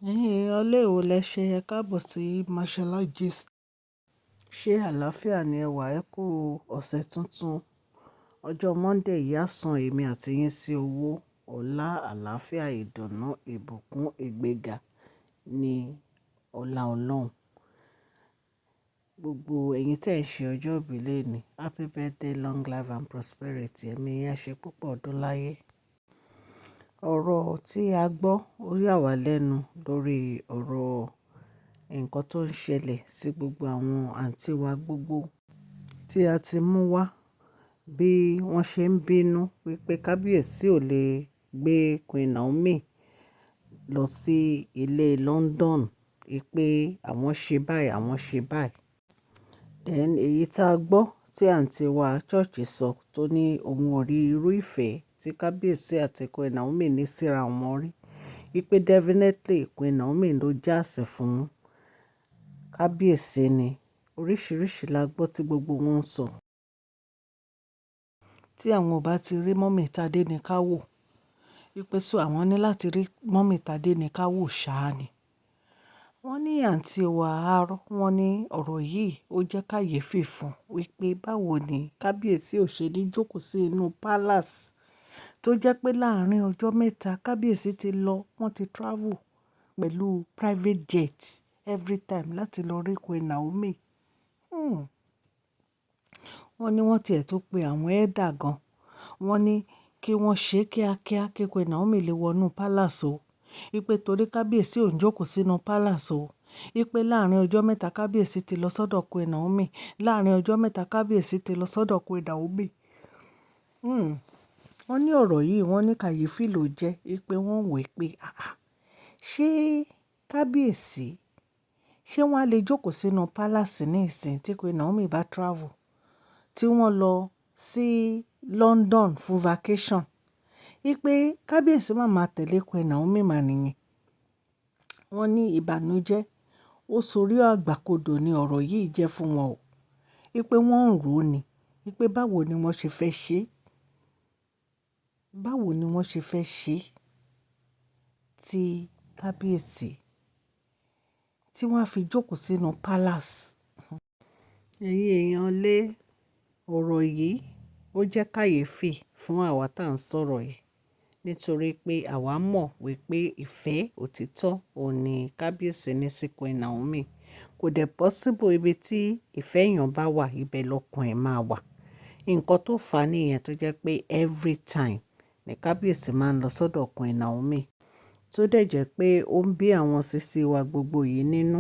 Ẹ̀yin èèyàn lé o lẹ ṣe ẹ káàbọ̀ sí Mashola Gist. Ṣé àlàáfíà ni ẹ wà? Ẹ kú ọ̀sẹ̀ tuntun. Ọjọ́ Monday yìí á san èmi àti yín sí owó, ọlá, àlàáfíà, ìdùnnú, ìbùkún, ìgbéga ní ọlá Ọlọ́run. Gbogbo ẹ̀yin tí ẹ̀ ń ṣe ọjọ́ ìbí lónìí, happy birthday, long life and prosperity. Ẹ̀mí yín á ṣe púpọ̀ ọdún láyé. Ọ̀rọ̀ tí a gbọ́ ó yà wá lẹ́nu lórí ọ̀rọ̀ nǹkan tó ń ṣẹlẹ̀ sí gbogbo àwọn àǹtí wa gbogbo tí a ti mú wá bí wọ́n ṣe ń bínú wípé kábíyèsí ò lè gbé Queen Naomi lọ sí ilé London, wípé àwọn ṣe báyìí, àwọn ṣe báyìí. Then èyí tá a gbọ́ tí àǹtí wa church sọ tó ní òun ò rí irú ìfẹ́ tí kábíyèsí àti Queen Naomi ní síra wọn rí, wípé definitely Queen Naomi ló jásí fún kábíyèsí ni. Oríṣiríṣi la gbọ́ tí gbogbo wọn ń sọ. Tí àwọn ò bá ti rí mọ́mì Tadé ní ká wò, wípé so àwọn ní láti rí mọ́mì Tadé ní ká wò ṣáá ni. Wọ́n ní àǹtí wa arọ́, wọ́n ní ọ̀rọ̀ yìí ó jẹ́ kàyéfì fún, wípé báwo ni kábíyèsí ò ṣe ní jókòó sí inú palace tó jẹ́ pé láàárín ọjọ́ mẹ́ta kábíyèsí ti lọ, wọ́n ti travel pẹ̀lú private jet every time láti lọ rí Queen Naomi. Wọ́n ní wọ́n tiẹ̀ tó pe àwọn elder gan. Wọ́n ní kí wọ́n ṣe kíákíá kí Queen Naomi lè wọnú palace o. Wípé torí kábíyèsí ò ń jókòó sínú palace o. Wípé láàárín ọjọ́ mẹ́ta kábíyèsí ti lọ sọ́dọ̀ Queen Naomi. Láàárín ọjọ́ mẹ́ta kábíyèsí ti lọ sọ́dọ̀ Queen Naomi. Wọ́n ní ọ̀rọ̀ yìí wọ́n ní kàyéfì ló jẹ́, wípé wọ́n wò pé ṣé kábíyèsí, ṣé wọ́n á lè jókòó sínú palace ní ìsìn tí Queen Naomi bá travel, tí wọ́n lọ sí London fún vacation? Wípé kábíyèsí máa ma tẹ̀lé Queen Naomi mà nìyẹn. Wọ́n ní ìbànújẹ́ ó sorí àgbàkodò ni ọ̀rọ̀ yìí jẹ́ fún wọn o. Wípé wọ́n ń rò ó ni, wípé báwo ni wọ́n ṣe fẹ́ ṣe, báwo ni wọ́n ṣe fẹ́ ṣe tí kábíyèsí tí wọ́n á fi jókòó sínú palace. Ẹ̀yin èèyàn lé, ọ̀rọ̀ yìí ó jẹ́ kàyéfì fún àwa tá à ń sọ̀rọ̀ yìí, nítorí pé àwa mọ̀ wípé ìfẹ́ òtítọ́ òun ní kábíyèsí ní sí Queen Naomi. Kò dẹ̀ possible ibi tí ìfẹ́ èèyàn bá wà, ibẹ̀ lọkàn ẹ̀ máa wà. Nǹkan tó fà á nìyẹn tó jẹ́ pé every time ni kábíyèsí máa ń lọ sọ́dọ̀ Queen Naomi, tó dẹ̀ jẹ́ pé ó ń bí àwọn sisi wa gbogbo yìí nínú.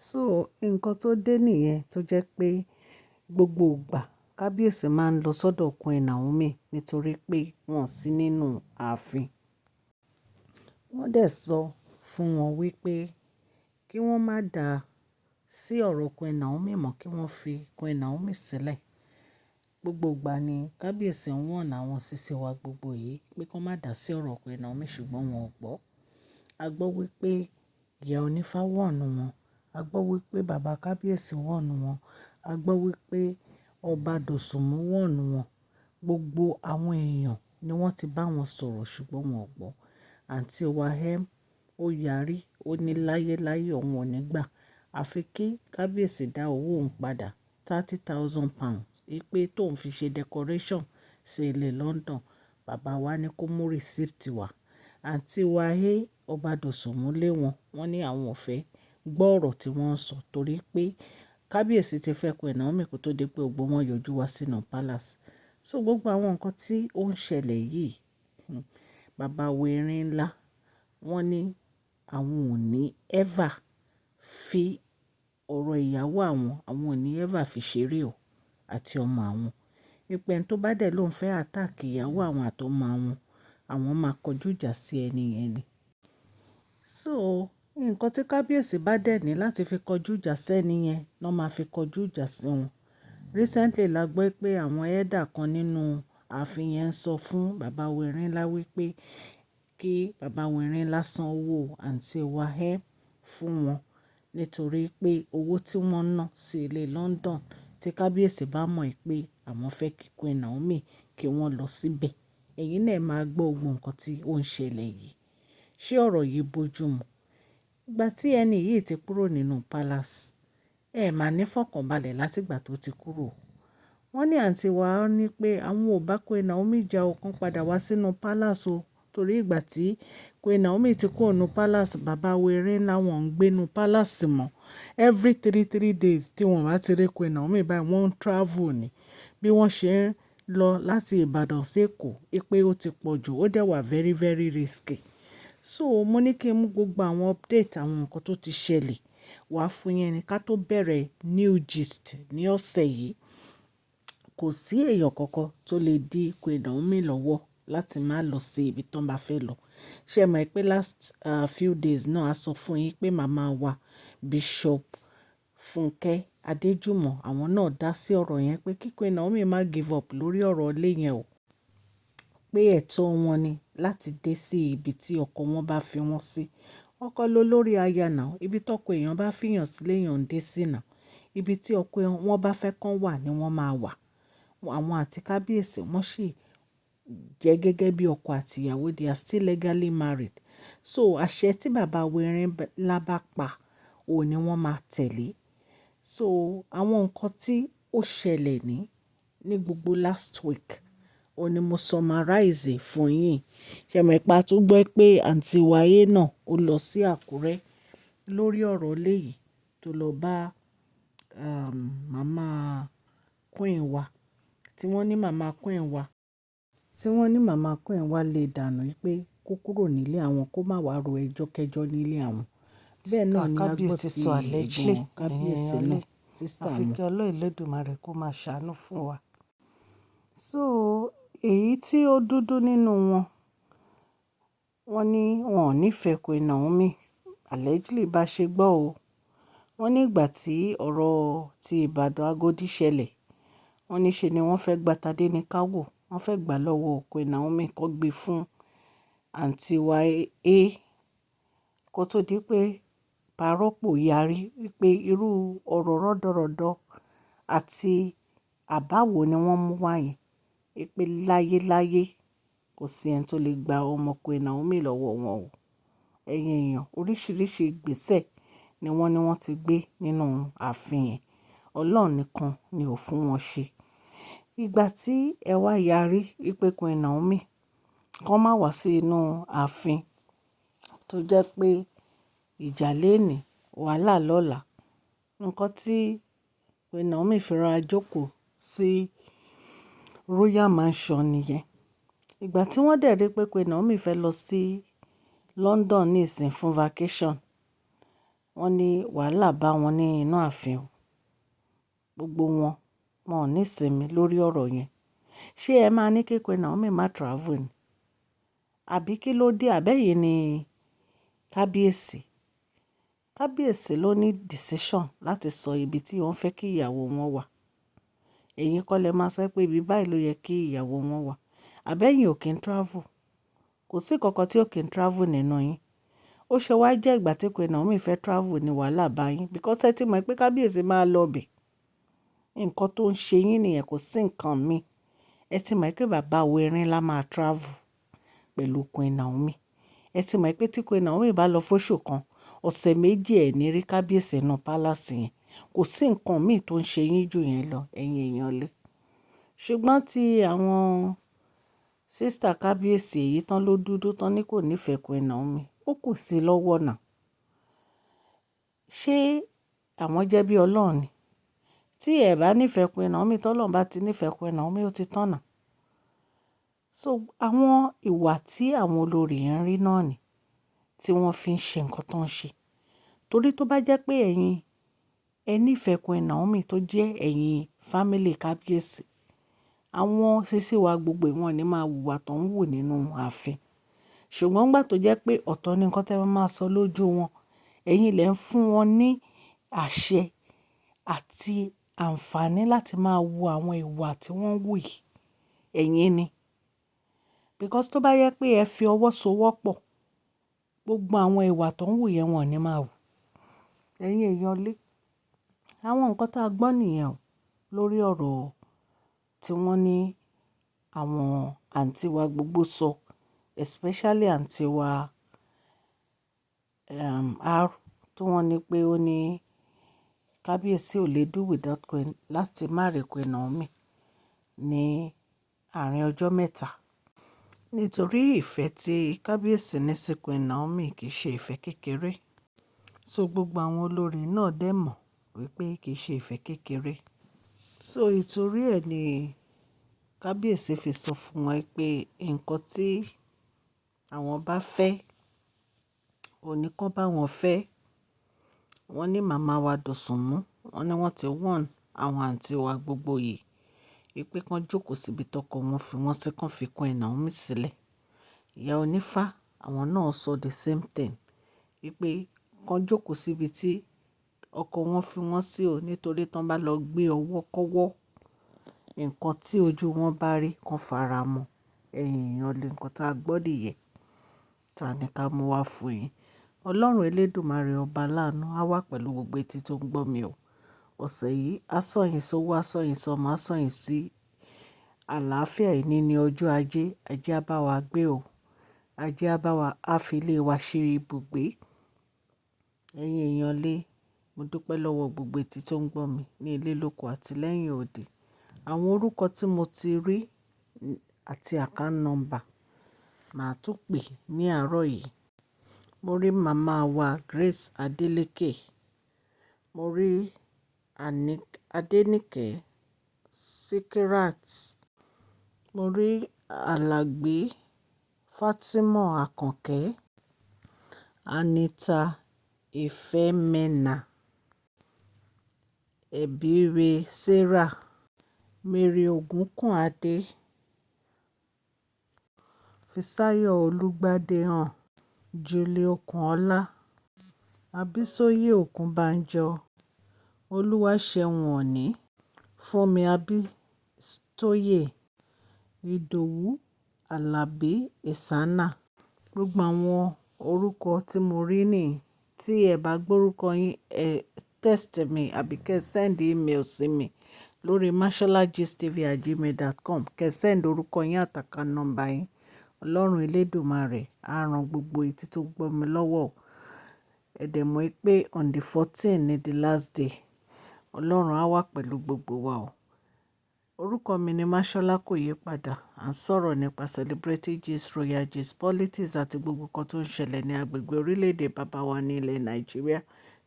So nǹkan tó dé nìyẹn tó jẹ́ pé gbogbo ìgbà kábíyèsí máa ń lọ sọ́dọ̀ Queen Naomi nítorí pé wọ́n sí nínú ààfin. Wọ́n dẹ̀ sọ fún wọn wípé kí wọ́n má dà sí ọ̀rọ̀ Queen Naomi mọ́, kí wọ́n fi Queen Naomi sílẹ̀. Gbogbo ìgbà ni kábíyèsí ń warn àwọn sisi wa gbogbo yìí pé kí wọ́n má dà sí ọ̀rọ̀ Queen Naomi, ṣùgbọ́n wọn ò gbọ́. A gbọ́ wípé ìyá onífá warn wọn. A gbọ́ wípé bàbá kábíyèsí warn wọn. A gbọ́ wípé ọba Dòsùnmú warn wọn. Gbogbo àwọn èèyàn ni wọ́n ti bá wọn sọ̀rọ̀ ṣùgbọ́n wọn ò gbọ́. Àǹtí wa ó yarí, ó ní láyéláyé òun ò ní gbà. Àfi kí kábíyèsí dá owó òun padà, £30,000, wípé tóun fi ṣe decoration sí ilé London. Bàbá wa ní kó mú receipt wá. Àǹtí wa ọba Dòsùnmú lé wọn. Wọ́n ní àwọn ò fẹ́ gbọ́ ọ̀rọ̀ tí wọ́n ń sọ torí pé kábíyèsí ti fẹ́ Queen Naomi kó tó di pé gbogbo wọn yọjú wá sínú palace. So gbogbo àwọn nǹkan tí ó ń ṣẹlẹ̀ yìí, bàbá wẹ̀rín ńlá, wọ́n ní àwọn ò ní ever fi ọ̀rọ̀ ìyàwó àwọn ò ní ever fi ṣeré o àti ọmọ àwọn. Wípé ẹni tó bá dẹ̀ ló ń fẹ́ attack ìyàwó àwọn àti ọmọ àwọn máa kọjú ìjà sí ẹni yẹn ni. So nǹkan tí kábíyèsí bá dẹ̀ ní láti fi kọjú ìjà sí ẹni yẹn ló máa fi kọjú ìjà sí wọn. Recently la gbọ́ pé àwọn elder kan nínú ààfin yẹn ń sọ fún bàbá wẹ̀rín ńlá wípé kí bàbá wẹ̀rín ńlá san owó àǹtí wa fún wọn, nítorí pé owó tí wọ́n ná sí ilé London, tí kábíyèsí bá mọ̀ pé àwọn fẹ́ kí Queen Naomi kí wọ́n lọ síbẹ̀. Ẹ̀yin náà máa gbọ́ gbogbo nǹkan tí ó ń ṣẹlẹ̀ yìí. ṣé ọ̀rọ̀ yìí bójú mu? Ìgbà tí ẹni yìí ti kúrò nínú palace, ẹ máa ní fọkànbalẹ̀ láti ìgbà tó ti kúrò. Wọ́n ní àǹtí wa ní pé àwọn ò bá Queen Naomi jà o kan padà wá sínú palace o. Torí ìgbà tí Queen Naomi ti kúrò nínú palace, bàbá wèrè ńlá wọn ń gbé nínú palace mọ́. Every 3 days tí wọ́n bá ti rí Queen Naomi báyìí, wọ́n ń travel ni. Bí wọ́n ṣe ń lọ láti Ìbàdàn sí Èkó, pé ó ti pọ̀ jù, ó dẹ̀ wà very very risky. So mo ní kí n mú gbogbo àwọn update àwọn nǹkan tó ti ṣẹlẹ̀ wá fún yín ni ká tó bẹ̀rẹ̀ new gist ní ọ̀sẹ̀ yìí. Kò sí èèyàn kankan tó lè dí Queen Naomi lọ́wọ́ láti má lọ sí ibi tó ń bá fẹ́ lọ. Ṣé ẹ mọ̀ pé last few days náà a sọ fún yín pé màmá wa Bishop Funke Adéjùmọ̀ àwọn náà dá sí ọ̀rọ̀ yẹn pé kí Queen Naomi má give up lórí ọ̀rọ̀ ilé yẹn o. Pé ẹ̀tọ́ wọn ni láti dé sí ibi tí ọkọ wọn bá fi wọ́n sí. Ọkọ ló lórí aya náà, ibi tọ́kọ èèyàn bá fìyàn sílé èèyàn ń dé sí náà. Ibi tí ọkọ wọn bá fẹ́ kán wà ni wọ́n máa wà. Àwọn àti kábíyèsí wọ́n sì jẹ́ gẹ́gẹ́ bí ọkọ àti ìyàwó, they are still legally married. So àṣẹ tí bàbá wẹ̀rẹ̀ ńlá bá pa, òun ni wọ́n máa tẹ̀lé. So àwọn nǹkan tí ó ṣẹlẹ̀ ní gbogbo last week, òun ni mo summarize fún yín. Ṣé ẹ mọ̀ pé a tún gbọ́ pé àǹtí wáyé náà ó lọ sí Àkúrẹ́ lórí ọ̀rọ̀ ilé yìí tó lọ bá màmá Queen wa. Tí wọ́n ní màmá Queen wa lè dànù pé kó kúrò nílé àwọn, kó má wá ro ẹjọ́ kẹjọ́ nílé àwọn. Bẹ́ẹ̀ náà ni a gbọ́ tí ẹ̀gbọ́n kábíyèsí náà, sister wọn. Àfi kí Ọlọ́run Elédùmarè kó máa ṣàánú fún wa. So èyí tí ó dúdú nínú wọn, wọ́n ní wọn ò nífẹ̀ẹ́ Queen Naomi. Allegedly bá ṣe gbọ́ o. Wọ́n ní ìgbà tí ọ̀rọ̀ ti Ìbàdàn Agodi ṣẹlẹ̀, wọ́n ní ṣe ni wọ́n fẹ́ gba Tadé ní káwò. Wọ́n fẹ́ gbà lọ́wọ́ Queen Naomi kó gbé fún àǹtí wa kó tó di pé parọ́pò yarí wípé irú ọ̀rọ̀ rọ́dọ̀rọ̀dọ̀ àti àbáwo ni wọ́n mú wá yẹn. Wípé láyéláyé kò sí ẹni tó lè gba ọmọ Queen Naomi lọ́wọ́ wọn o. Ẹ̀yin èèyàn, oríṣiríṣi ìgbésẹ̀ ni wọ́n ti gbé nínú ààfin yẹn. Ọlọ́run nìkan ni ò fún wọn ṣe. Ìgbà tí ẹ wá yarí wípé Queen Naomi kán má wá sí inú ààfin, tó jẹ́ pé ìjà léèní wàhálà lọ́la. Nǹkan tí Queen Naomi fi rọra jókòó sí Royal Mansion nìyẹn. Ìgbà tí wọ́n dẹ̀ rí pé Queen Naomi fẹ́ lọ sí London ní ìsìn fún vacation, wọ́n ní wàhálà bá wọn ní inú ààfin. Gbogbo wọn ò ní ìsinmi lórí ọ̀rọ̀ yẹn. Ṣé ẹ máa ní kí Queen Naomi má travel ni? Àbí kí ló dé? Àbẹ́yìn ni kábíyèsí. Kábíyèsí ló ní decision láti sọ ibi tí wọ́n fẹ́ kí ìyàwó wọn wà. Ẹ̀yin kọ́ lẹ máa sọ pé ibi báyìí ló yẹ kí ìyàwó wọn wà. Àbẹ́yìn ò kí ń travel. Kò sí kankan tí ò kí ń travel nínú yín. Ó ṣe wá jẹ́ ìgbà tí Queen Naomi fẹ́ travel ní wàhálà bá yín, because ẹ ti mọ̀ pé kábíyèsí máa lọ bẹ̀. Nǹkan tó ń ṣe yín nìyẹn, kò sí nǹkan mi. Ẹ ti mọ̀ pé bàbá wẹ̀rẹ̀ ńlá máa travel pẹ̀lú Queen Naomi. Ẹ ti mọ̀ pé tí Queen Naomi bá lọ fóṣù kan, ọ̀sẹ̀ méjì ẹ̀ ní rí kábíyèsí nínú palace yẹn. Kò sí nǹkan mi tó ń ṣe yín jù yẹn lọ, ẹ̀yin èèyàn lé. Ṣùgbọ́n tí àwọn sister kábíyèsí èyí tán ló dúdú tán ní kò nífẹ̀ẹ́ Queen Naomi, ó kù sí i lọ́wọ́ náà. Ṣé àwọn jẹ́ bí Ọlọ́run ni? Tí ẹ bá nífẹ̀ẹ́ Queen Naomi, t'Ọlọ́run bá ti nífẹ̀ẹ́ Queen Naomi, ó ti tán náà. So àwọn ìwà tí àwọn olórí yẹn ń rí náà ni tí wọ́n fi ń ṣe nǹkan tó ń ṣe. Torí tó bá jẹ́ pé ẹ̀yin ẹ nífẹ̀ẹ́ Queen Naomi tó jẹ́ ẹ̀yin family kábíyèsí, àwọn sísí wa gbogbo wọn ni máa wùwà tó ń wù nínú ààfin. Ṣùgbọ́n nígbà tó jẹ́ pé ọ̀tọ̀ ni nǹkan tí wọ́n máa sọ lójú wọn, ẹ̀yin lẹ ń fún wọn ní àṣẹ àti àǹfààní láti máa wu àwọn ìwà tí wọ́n wù yìí. Ẹ̀yin ni. Because tó bá yẹ pé ẹ fi ọwọ́ so wọ́pọ̀, gbogbo àwọn ìwà tó ń wù yẹn wọn ni máa wù. Ẹ̀yin èèyàn lé. Àwọn nǹkan tá a gbọ́ nìyẹn o lórí ọ̀rọ̀ tí wọ́n ní àwọn àǹtí wa gbogbo sọ, especially àǹtí wa R tí wọ́n ní pé ó ní kábíyèsí ò lè do without Queen láti má rí Queen Naomi ní àárín ọjọ́ mẹ́ta. Nítorí ìfẹ́ tí kábíyèsí ní sí Queen Naomi kì í ṣe ìfẹ́ kékeré. So gbogbo àwọn olórí náà dẹ̀ mọ̀ wípé kì í ṣe ìfẹ́ kékeré. So ìtorí ẹ̀ ni kábíyèsí fi sọ fún wọn pé nǹkan tí àwọn bá fẹ́, òní kan bá wọn fẹ́. Wọ́n ní màmá wa Dosùnmú, wọ́n ní wọ́n ti warn àwọn àǹtí wa gbogbo yìí wípé kán jókòó síbi tọkọ wọn fi wọ́n sí, kán fi Queen Naomi sílẹ̀. Ìyá Onífá àwọn náà sọ the same thing wípé kán jókòó síbi tí ọkọ wọn fi wọ́n sí o, nítorí tán bá lọ gbé ọwọ́ kọ́wọ́, nǹkan tí ojú wọn bá rí kán fara mọ́. Ẹ̀yin èèyàn lè nǹkan tá a gbọ́ nìyẹn, tá a ní ká mú wá fún yín. Ọlọ́run Elédùmarè ọba láàánú á wà pẹ̀lú gbogbo etí tó ń gbọ́ mi o. Ọ̀sẹ̀ yìí á sọ yín sówó, á sọ yín sọmọ, á sọ yín sí àlàáfíà. Ìní ní ọjọ́ ajé, ajé á bá wa gbé o. Ajé á bá wa, á fi ilé wa ṣe ibùgbé. Ẹ̀yin èèyàn lé, mo dúpẹ́ lọ́wọ́ gbogbo etí tó ń gbọ́ mi ní ilé lóko àti lẹ́yìn odi. Àwọn orúkọ tí mo ti rí àti account number màá tún pè ní àárọ̀ yìí. Mo rí màmá wa Grace Adeleke. Mo rí Adenike Sikirat. Mo rí Alàgbé Fatima Àkànkẹ́. Anita Ifemena. Ebire Sarah. Mary Ogunkunade. Fisáyọ̀ Olúgbádéhàn. Julie Okunola. Abisoye Okunbanjo. Olúwaṣeun Òní. Fúnmi Abítóyè. Ìdòwú Àlàbí Ìsáná. Gbogbo àwọn orúkọ tí mo rí nìyí. Tí ẹ bá gbórúkọ yín, ẹ text mi àbí kẹ́ send email sí mi lórí masholagistv@gmail.com. Kẹ́ send orúkọ yín àti account number yín. Ọlọ́run Elédùmarè á ran gbogbo etí tó gbọ́ mi lọ́wọ́ o. Ẹ dẹ̀ mọ̀ pé on the 14 ni the last day. Ọlọ́run á wà pẹ̀lú gbogbo wa o. Orúkọ mi ni Mashola kò yí padà. À ń sọ̀rọ̀ nípa celebrity gist, royal gist, politics àti gbogbo nǹkan tó ń ṣẹlẹ̀ ní agbègbè orílẹ̀-èdè bàbá wa ní ilẹ̀ Nàìjíríà.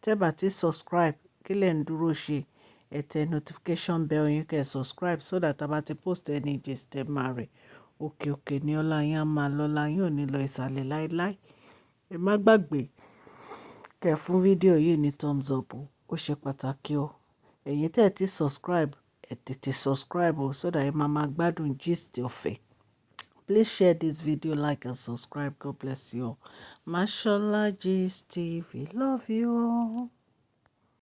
Tẹ́ bá ti subscribe, kí lẹ̀ ń dúró ṣe? Ẹ tẹ notification bell yín kẹ́ subscribe so that a bá ti post any gist ẹ máa rí. Òkè òkè ni ọlá yín á máa lọ, ọlá yín ò ní lọ ìsàlẹ̀ láíláí. Ẹ má gbàgbé kẹ́ fún fídíò yìí ní thumbs up o. Ó ṣe pàtàkì o. Ẹ̀yin tẹ́ ti subscribe, ẹ tètè subscribe o so that ẹ máa gbádùn gist ọ̀fẹ́. Please share this video, like and subscribe. God bless you all. Mashola Gist TV. Love you all.